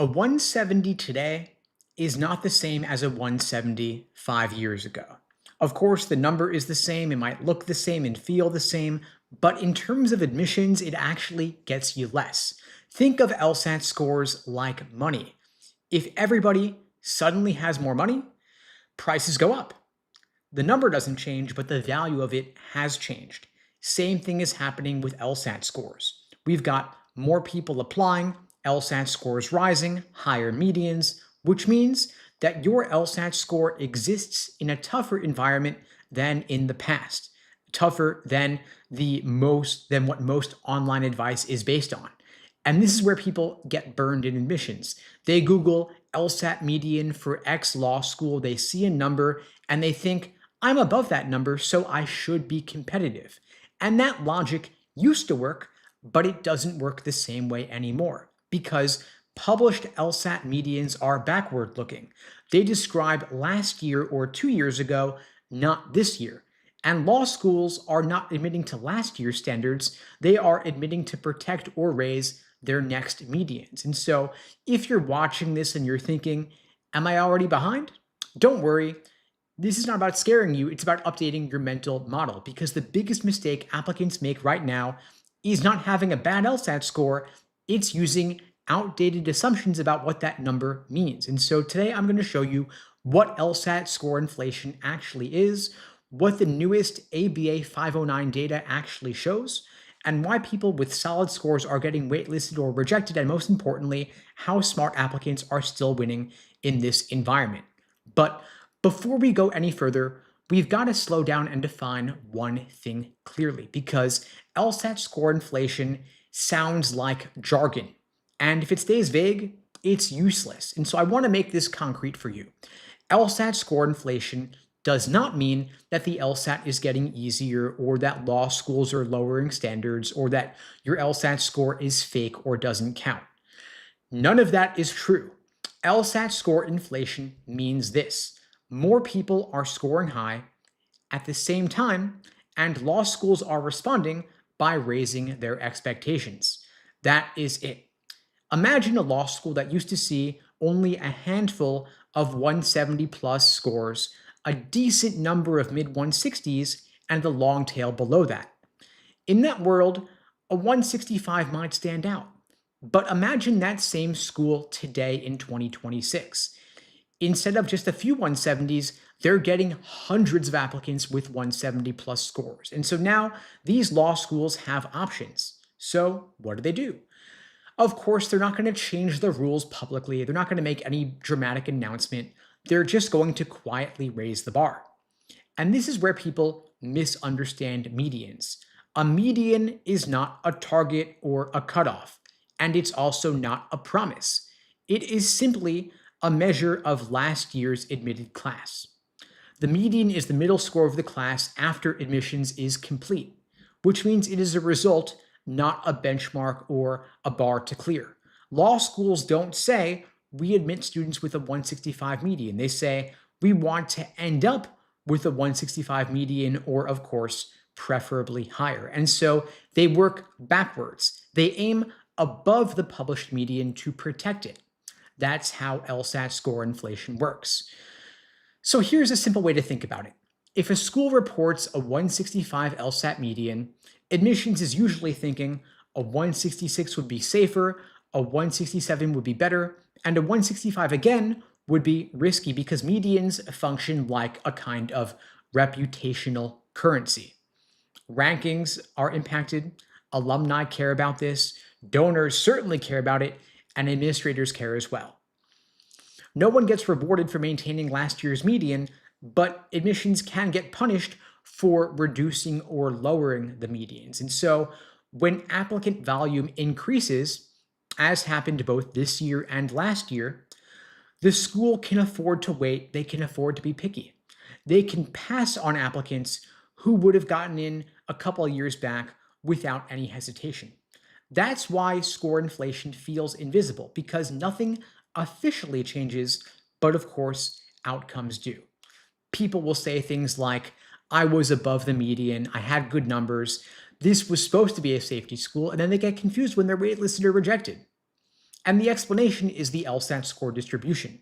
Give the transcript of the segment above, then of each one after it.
A 170 today is not the same as a 170 5 years ago. Of course, the number is the same, it might look the same and feel the same, but in terms of admissions, it actually gets you less. Think of LSAT scores like money. If everybody suddenly has more money, prices go up. The number doesn't change, but the value of it has changed. Same thing is happening with LSAT scores. We've got more people applying, LSAT scores rising, higher medians, which means that your LSAT score exists in a tougher environment than in the past, tougher than what most online advice is based on. And this is where people get burned in admissions. They Google LSAT median for X law school, they see a number, and they think, I'm above that number, so I should be competitive. And that logic used to work, but it doesn't work the same way anymore because published LSAT medians are backward looking. They describe last year or 2 years ago, not this year. And law schools are not admitting to last year's standards, they are admitting to protect or raise their next medians. And so if you're watching this and you're thinking, am I already behind? Don't worry. This is not about scaring you, it's about updating your mental model because the biggest mistake applicants make right now is not having a bad LSAT score, it's using outdated assumptions about what that number means. And so today I'm going to show you what LSAT score inflation actually is, what the newest ABA 509 data actually shows, and why people with solid scores are getting waitlisted or rejected, and most importantly, how smart applicants are still winning in this environment. But before we go any further, we've got to slow down and define one thing clearly because LSAT score inflation sounds like jargon. And if it stays vague, it's useless. And so I want to make this concrete for you. LSAT score inflation does not mean that the LSAT is getting easier or that law schools are lowering standards or that your LSAT score is fake or doesn't count. None of that is true. LSAT score inflation means this. More people are scoring high at the same time, and law schools are responding by raising their expectations. That is it. Imagine a law school that used to see only a handful of 170 plus scores, a decent number of mid 160s, and the long tail below that. In that world, a 165 might stand out. But imagine that same school today in 2026. Instead of just a few 170s, they're getting hundreds of applicants with 170 plus scores. And so now these law schools have options. So what do? Of course, they're not going to change the rules publicly. They're not going to make any dramatic announcement. They're just going to quietly raise the bar. And this is where people misunderstand medians. A median is not a target or a cutoff, and it's also not a promise. It is simply a measure of last year's admitted class. The median is the middle score of the class after admissions is complete, which means it is a result, not a benchmark or a bar to clear. Law schools don't say, we admit students with a 165 median. They say, we want to end up with a 165 median or, of course, preferably higher. And so they work backwards. They aim above the published median to protect it. That's how LSAT score inflation works. So here's a simple way to think about it. If a school reports a 165 LSAT median, admissions is usually thinking a 166 would be safer, a 167 would be better, and a 165 again would be risky because medians function like a kind of reputational currency. Rankings are impacted, alumni care about this, donors certainly care about it, and administrators care as well. No one gets rewarded for maintaining last year's median, but admissions can get punished for reducing or lowering the medians. And so when applicant volume increases, as happened both this year and last year, the school can afford to wait, they can afford to be picky. They can pass on applicants who would have gotten in a couple of years back without any hesitation. That's why score inflation feels invisible, because nothing officially changes, but of course, outcomes do. People will say things like, I was above the median, I had good numbers, this was supposed to be a safety school, and then they get confused when they're waitlisted or rejected. And the explanation is the LSAT score distribution.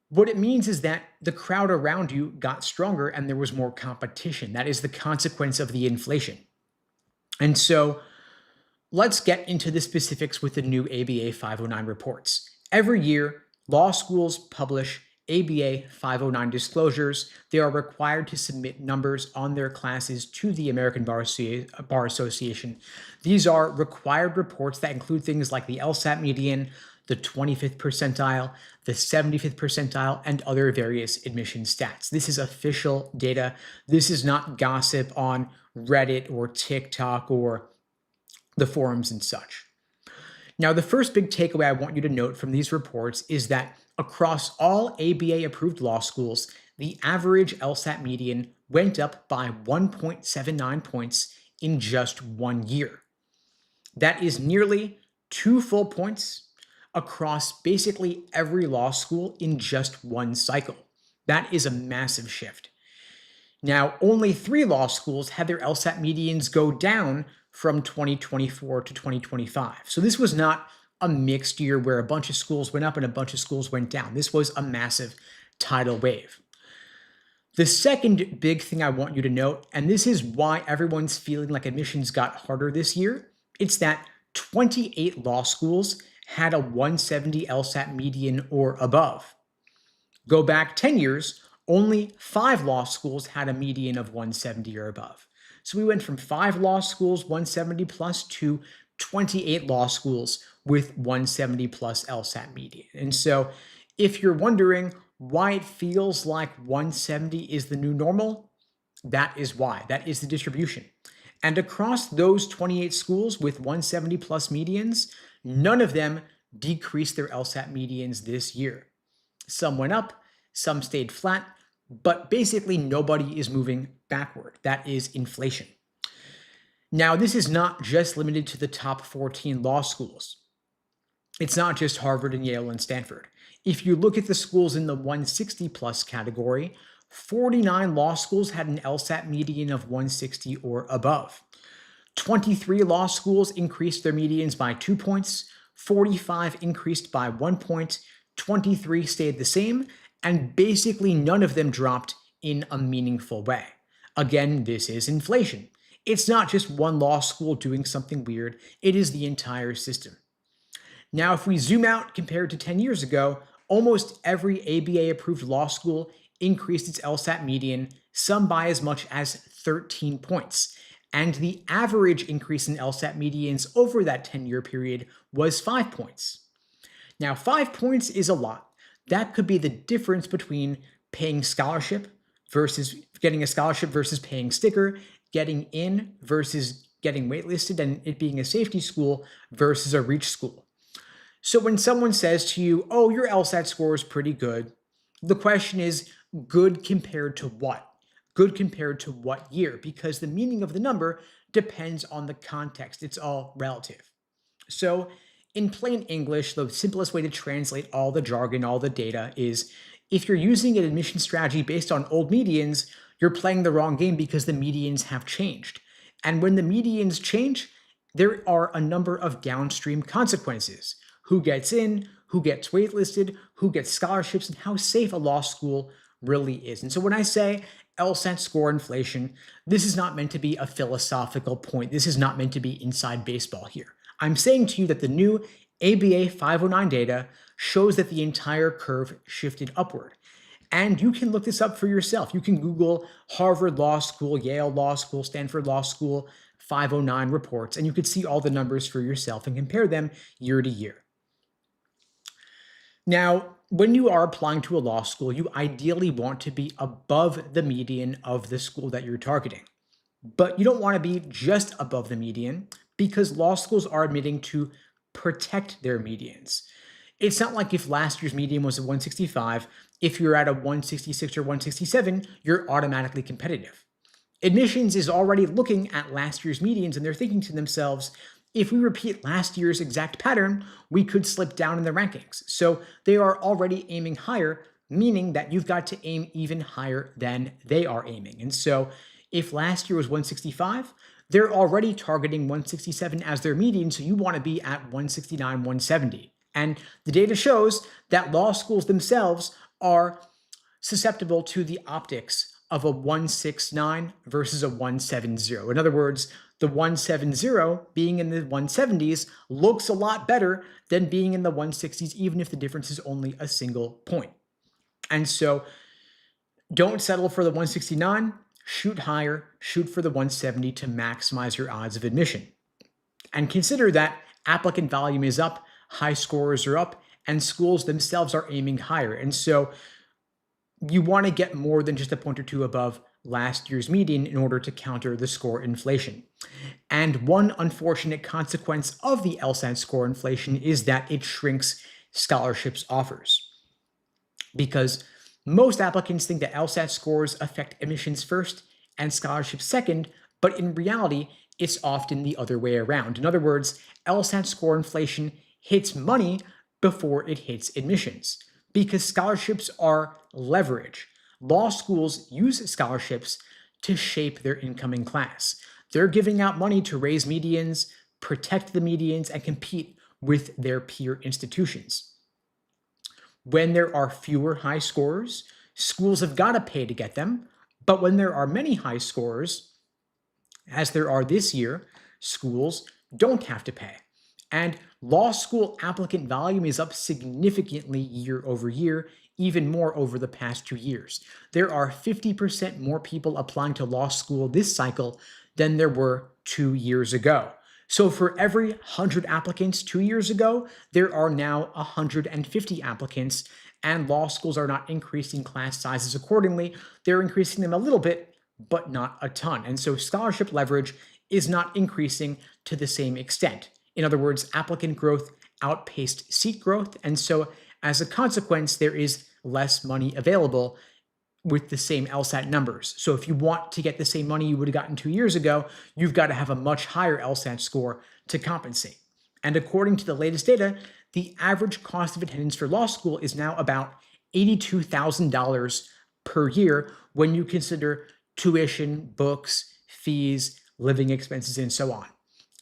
What it means is that the crowd around you got stronger and there was more competition. That is the consequence of the inflation. And so let's get into the specifics with the new ABA 509 reports. Every year, law schools publish ABA 509 disclosures. They are required to submit numbers on their classes to the American Bar Association. These are required reports that include things like the LSAT median, the 25th percentile, the 75th percentile, and other various admission stats. This is official data. This is not gossip on Reddit or TikTok or the forums and such. Now, the first big takeaway I want you to note from these reports is that across all ABA-approved law schools, the average LSAT median went up by 1.79 points in just 1 year. That is nearly 2 full points across basically every law school in just one cycle. That is a massive shift. Now, only 3 law schools had their LSAT medians go down from 2024 to 2025. So this was not a mixed year where a bunch of schools went up and a bunch of schools went down. This was a massive tidal wave. The second big thing I want you to note, and this is why everyone's feeling like admissions got harder this year, it's that 28 law schools had a 170 LSAT median or above. Go back 10 years, only 5 law schools had a median of 170 or above. So we went from 5 law schools 170 plus to 28 law schools with 170 plus LSAT median. And so if you're wondering why it feels like 170 is the new normal, that is why. That is the distribution. And across those 28 schools with 170 plus medians, none of them decreased their LSAT medians this year. Some went up, some stayed flat, but basically nobody is moving backward. That is inflation. Now, this is not just limited to the top 14 law schools. It's not just Harvard and Yale and Stanford. If you look at the schools in the 160 plus category, 49 law schools had an LSAT median of 160 or above. 23 law schools increased their medians by 2 points, 45 increased by 1 point, 23 stayed the same, and basically none of them dropped in a meaningful way. Again, this is inflation. It's not just one law school doing something weird, it is the entire system. Now, if we zoom out compared to 10 years ago, almost every ABA-approved law school increased its LSAT median, some by as much as 13 points. And the average increase in LSAT medians over that 10-year period was 5 points. Now, 5 points is a lot. That could be the difference between paying scholarship versus getting a scholarship versus paying sticker, getting in versus getting waitlisted and it being a safety school versus a reach school. So when someone says to you, oh, your LSAT score is pretty good, the question is, good compared to what? Good compared to what year? Because the meaning of the number depends on the context. It's all relative. So in plain English, the simplest way to translate all the jargon, all the data is if you're using an admission strategy based on old medians, you're playing the wrong game because the medians have changed. And when the medians change, there are a number of downstream consequences. Who gets in, who gets waitlisted, who gets scholarships, and how safe a law school really is. And so when I say LSAT score inflation, this is not meant to be a philosophical point. This is not meant to be inside baseball here. I'm saying to you that the new ABA 509 data shows that the entire curve shifted upward. And you can look this up for yourself. You can Google Harvard Law School, Yale Law School, Stanford Law School 509 reports, and you could see all the numbers for yourself and compare them year to year. Now, when you are applying to a law school, you ideally want to be above the median of the school that you're targeting. But you don't want to be just above the median because law schools are admitting to protect their medians. It's not like if last year's median was a 165, if you're at a 166 or 167, you're automatically competitive. Admissions is already looking at last year's medians and they're thinking to themselves, if we repeat last year's exact pattern, we could slip down in the rankings. So they are already aiming higher, meaning that you've got to aim even higher than they are aiming. And so if last year was 165, they're already targeting 167 as their median, so you want to be at 169, 170. And the data shows that law schools themselves are susceptible to the optics of a 169 versus a 170. In other words, the 170 being in the 170s looks a lot better than being in the 160s, even if the difference is only a single point. And so don't settle for the 169, shoot higher, shoot for the 170 to maximize your odds of admission. And consider that applicant volume is up, high scores are up, and schools themselves are aiming higher. And so you want to get more than just a point or two above last year's median in order to counter the score inflation. And one unfortunate consequence of the LSAT score inflation is that it shrinks scholarships offers. Because most applicants think that LSAT scores affect admissions first and scholarships second, but in reality, it's often the other way around. In other words, LSAT score inflation hits money before it hits admissions, because scholarships are leverage. Law schools use scholarships to shape their incoming class. They're giving out money to raise medians, protect the medians, and compete with their peer institutions. When there are fewer high scorers, schools have got to pay to get them. But when there are many high scorers, as there are this year, schools don't have to pay. And law school applicant volume is up significantly year over year, even more over the past 2 years. There are 50% more people applying to law school this cycle than there were 2 years ago. So for every 100 applicants 2 years ago, there are now 150 applicants, and law schools are not increasing class sizes accordingly. They're increasing them a little bit, but not a ton. And so scholarship leverage is not increasing to the same extent. In other words, applicant growth outpaced seat growth, and so as a consequence, there is less money available with the same LSAT numbers. So if you want to get the same money you would have gotten 2 years ago, you've got to have a much higher LSAT score to compensate. And according to the latest data, the average cost of attendance for law school is now about $82,000 per year when you consider tuition, books, fees, living expenses, and so on.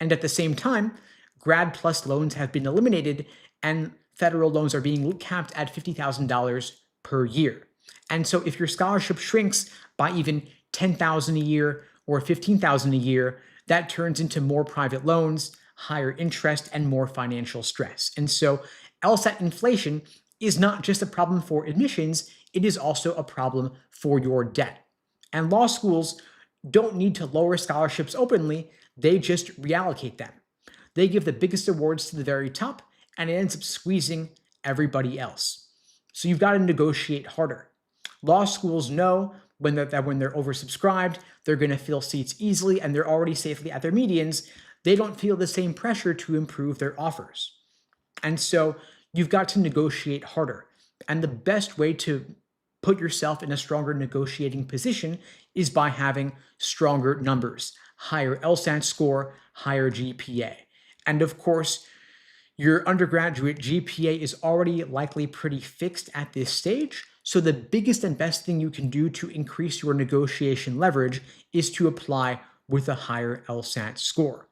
And at the same time, Grad Plus loans have been eliminated and federal loans are being capped at $50,000 per year. And so if your scholarship shrinks by even $10,000 a year or $15,000 a year, that turns into more private loans, higher interest, and more financial stress. And so LSAT inflation is not just a problem for admissions, it is also a problem for your debt. And law schools don't need to lower scholarships openly, they just reallocate them. They give the biggest awards to the very top, and it ends up squeezing everybody else. So you've got to negotiate harder. Law schools know that when they're oversubscribed, they're going to fill seats easily, and they're already safely at their medians. They don't feel the same pressure to improve their offers. And so you've got to negotiate harder. And the best way to put yourself in a stronger negotiating position is by having stronger numbers, higher LSAT score, higher GPA. And of course, your undergraduate GPA is already likely pretty fixed at this stage. So the biggest and best thing you can do to increase your negotiation leverage is to apply with a higher LSAT score.